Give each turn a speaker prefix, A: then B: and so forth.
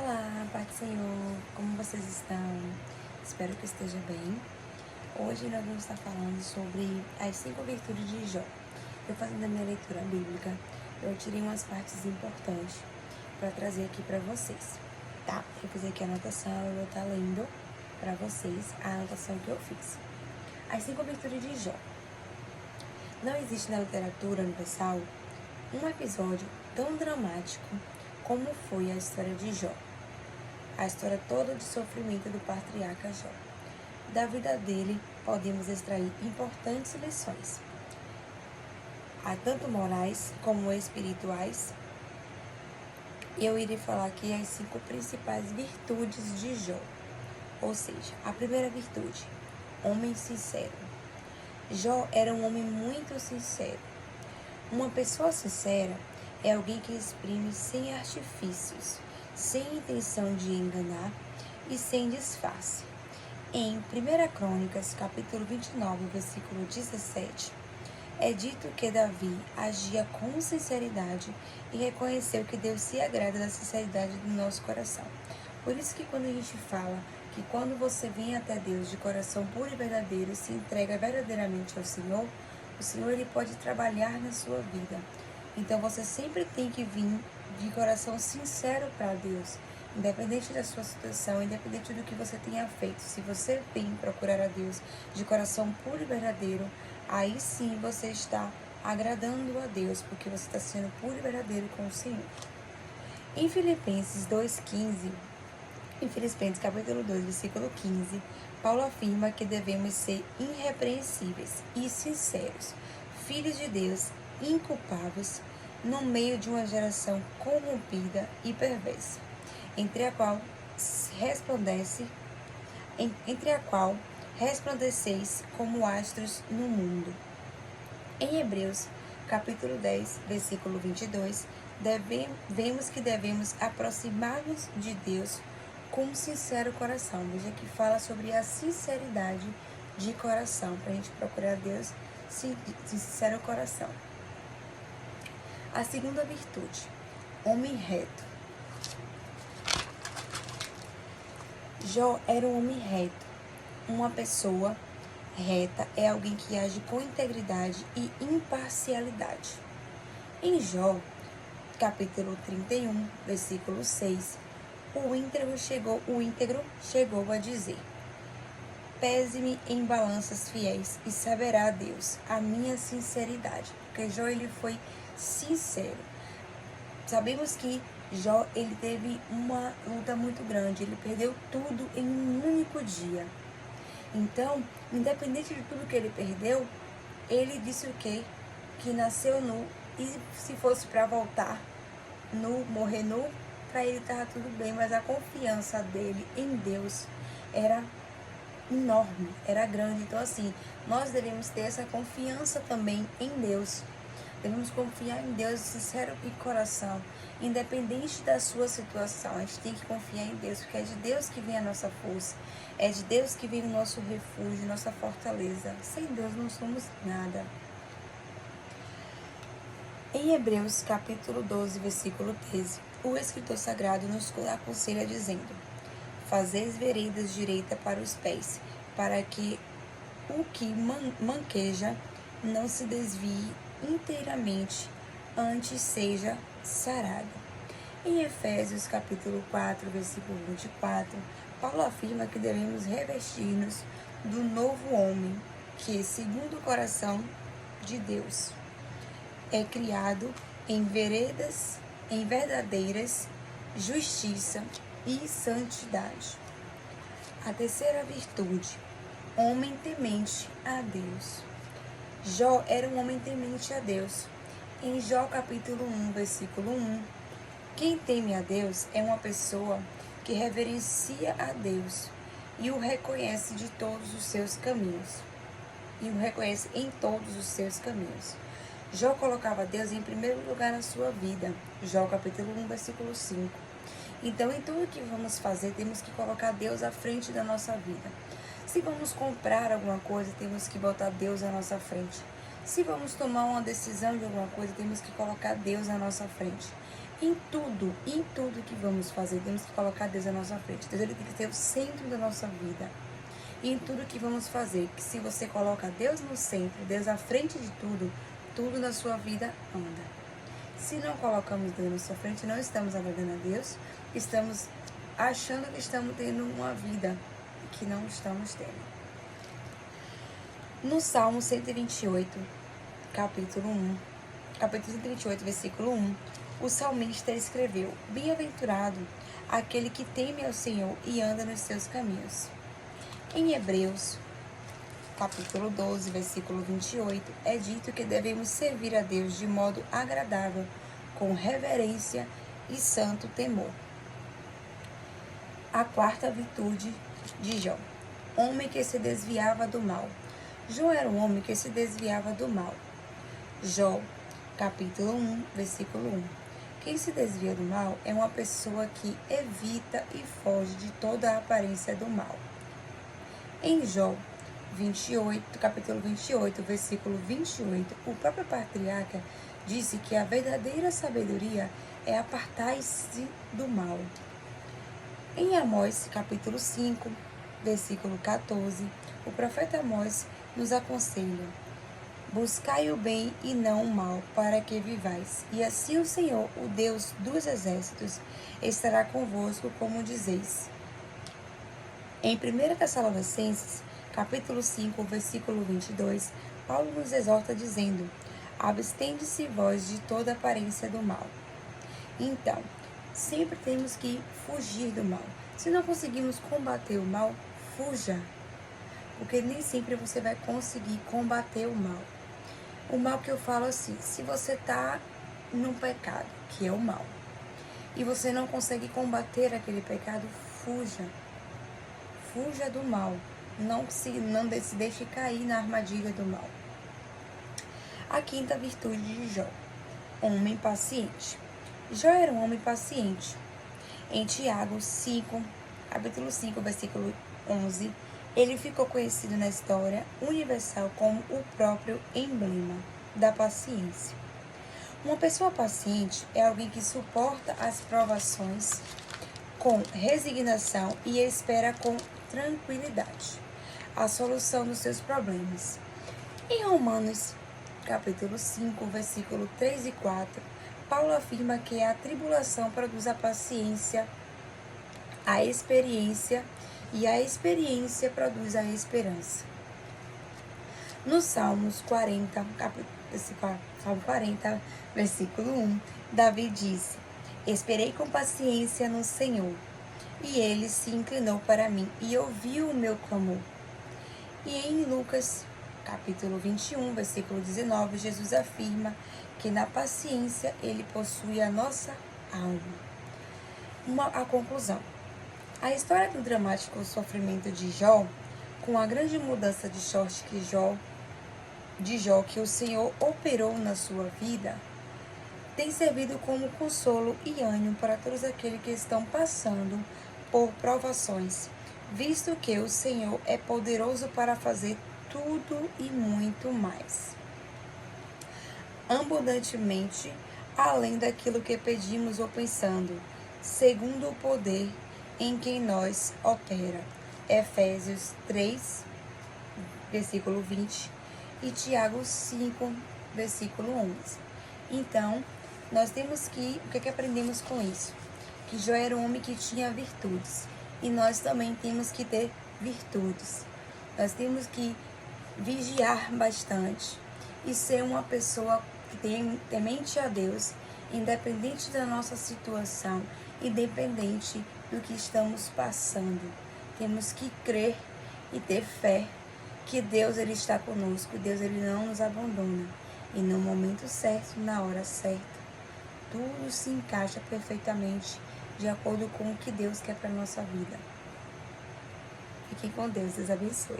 A: Olá, Pai do Senhor, como vocês estão? Espero que esteja bem. Hoje nós vamos estar falando sobre as 5 virtudes de Jó. Eu fazendo a minha leitura bíblica, eu tirei umas partes importantes para trazer aqui para vocês, tá? Eu fiz aqui a anotação, eu vou estar lendo para vocês a anotação que eu fiz. As 5 virtudes de Jó. Não existe na literatura universal um episódio tão dramático como foi a história de Jó. A história toda de sofrimento do patriarca Jó. Da vida dele, podemos extrair importantes lições. Há tanto morais como espirituais. Eu irei falar aqui as 5 principais virtudes de Jó. Ou seja, a primeira virtude, homem sincero. Jó era um homem muito sincero. Uma pessoa sincera é alguém que exprime sem artifícios, sem intenção de enganar e sem disfarce. Em 1 Crônicas, capítulo 29, versículo 17, é dito que Davi agia com sinceridade e reconheceu que Deus se agrada da sinceridade do nosso coração. Por isso que quando a gente fala que quando você vem até Deus de coração puro e verdadeiro e se entrega verdadeiramente ao Senhor, o Senhor ele pode trabalhar na sua vida. Então você sempre tem que vir de coração sincero para Deus, independente da sua situação, independente do que você tenha feito. Se você vem procurar a Deus de coração puro e verdadeiro, aí sim você está agradando a Deus, porque você está sendo puro e verdadeiro com o Senhor. Em Filipenses 2,15, em Filipenses capítulo 2, versículo 15, Paulo afirma que devemos ser irrepreensíveis e sinceros, filhos de Deus, inculpáveis, no meio de uma geração corrompida e perversa, entre a qual resplandeceis como astros no mundo. Em Hebreus, capítulo 10, versículo 22, vemos que devemos aproximar-nos de Deus com um sincero coração. Veja que fala sobre a sinceridade de coração, para a gente procurar Deus de sincero coração. A segunda virtude, homem reto. Jó era um homem reto. Uma pessoa reta é alguém que age com integridade e imparcialidade. Em Jó, capítulo 31, versículo 6, o íntegro chegou a dizer: pese-me em balanças fiéis e saberá Deus a minha sinceridade. Porque Jó ele foi sincero. Sabemos que Jó ele teve uma luta muito grande, ele perdeu tudo em um único dia. Então, independente de tudo que ele perdeu, ele disse o quê? Que nasceu nu, e se fosse para voltar nu, morrer nu, para ele estava tudo bem, mas a confiança dele em Deus era enorme, era grande. Então assim, nós devemos ter essa confiança também em Deus. Devemos confiar em Deus de sincero e coração, independente da sua situação. A gente tem que confiar em Deus, porque é de Deus que vem a nossa força, é de Deus que vem o nosso refúgio, nossa fortaleza. Sem Deus não somos nada. Em Hebreus capítulo 12, versículo 13, o escritor sagrado nos aconselha dizendo: fazeis veredas direita para os pés, para que o que manqueja não se desvie inteiramente, antes seja sarado. Em Efésios capítulo 4, versículo 24, Paulo afirma que devemos revestir-nos do novo homem, que, segundo o coração de Deus, é criado em verdadeiras justiça e santidade. A terceira virtude, homem temente a Deus. Jó era um homem temente a Deus. Em Jó capítulo 1, versículo 1, quem teme a Deus é uma pessoa que reverencia a Deus e o reconhece de todos os seus caminhos. Jó colocava Deus em primeiro lugar na sua vida. Jó capítulo 1, versículo 5. Então, em tudo que vamos fazer, temos que colocar Deus à frente da nossa vida. Se vamos comprar alguma coisa, temos que botar Deus à nossa frente. Se vamos tomar uma decisão de alguma coisa, temos que colocar Deus à nossa frente. Em tudo que vamos fazer, temos que colocar Deus à nossa frente. Deus ele tem que ser o centro da nossa vida. E em tudo que vamos fazer, que se você coloca Deus no centro, Deus à frente de tudo, tudo na sua vida anda. Se não colocamos Deus na sua frente, não estamos agradando a Deus, estamos achando que estamos tendo uma vida que não estamos tendo. No Salmo 128, capítulo 128, versículo 1, o salmista escreveu: Bem-aventurado aquele que teme ao Senhor e anda nos seus caminhos. Em Hebreus, capítulo 12, versículo 28, é dito que devemos servir a Deus de modo agradável, com reverência e santo temor. A quarta virtude de Jó: homem que se desviava do mal. Jó era um homem que se desviava do mal. Jó, capítulo 1, versículo 1. Quem se desvia do mal é uma pessoa que evita e foge de toda a aparência do mal. Em Jó 28, capítulo 28, versículo 28, o próprio patriarca disse que a verdadeira sabedoria é apartar-se do mal. Em Amós, capítulo 5, versículo 14, o profeta Amós nos aconselha: buscai o bem e não o mal, para que vivais. E assim o Senhor, o Deus dos exércitos, estará convosco, como dizeis. Em 1 Tessalonicenses, capítulo 5, versículo 22, Paulo nos exorta dizendo: abstende-se vós de toda aparência do mal. Então, sempre temos que fugir do mal. Se não conseguimos combater o mal, fuja. Porque nem sempre você vai conseguir combater o mal. O mal que eu falo assim, se você está num pecado, que é o mal, e você não consegue combater aquele pecado, fuja. Fuja do mal. Não se deixe cair na armadilha do mal. A quinta virtude de Jó: homem paciente. Jó era um homem paciente. Em Tiago 5, capítulo 5, versículo 11, ele ficou conhecido na história universal como o próprio emblema da paciência. Uma pessoa paciente é alguém que suporta as provações com resignação e espera com tranquilidade a solução dos seus problemas. Em Romanos, capítulo 5, versículo 3 e 4, Paulo afirma que a tribulação produz a paciência, a experiência, e a experiência produz a esperança. No Salmos 40, Salmo 40, versículo 1, Davi disse: esperei com paciência no Senhor, e ele se inclinou para mim e ouviu o meu clamor. E em Lucas, capítulo 21, versículo 19, Jesus afirma que na paciência ele possui a nossa alma. A conclusão: a história do dramático sofrimento de Jó, com a grande mudança de sorte de Jó que o Senhor operou na sua vida, tem servido como consolo e ânimo para todos aqueles que estão passando por provações, visto que o Senhor é poderoso para fazer tudo e muito mais, abundantemente, além daquilo que pedimos ou pensando, segundo o poder em quem nós opera. Efésios 3, versículo 20 e Tiago 5, versículo 11. Então, nós temos o que aprendemos com isso? Que Jó era um homem que tinha virtudes, e nós também temos que ter virtudes. Nós temos que vigiar bastante e ser uma pessoa que tem temente a Deus, independente da nossa situação, independente do que estamos passando. Temos que crer e ter fé que Deus ele está conosco, Deus ele não nos abandona. E no momento certo, na hora certa, tudo se encaixa perfeitamente de acordo com o que Deus quer para a nossa vida. Fiquem com Deus, Deus abençoe.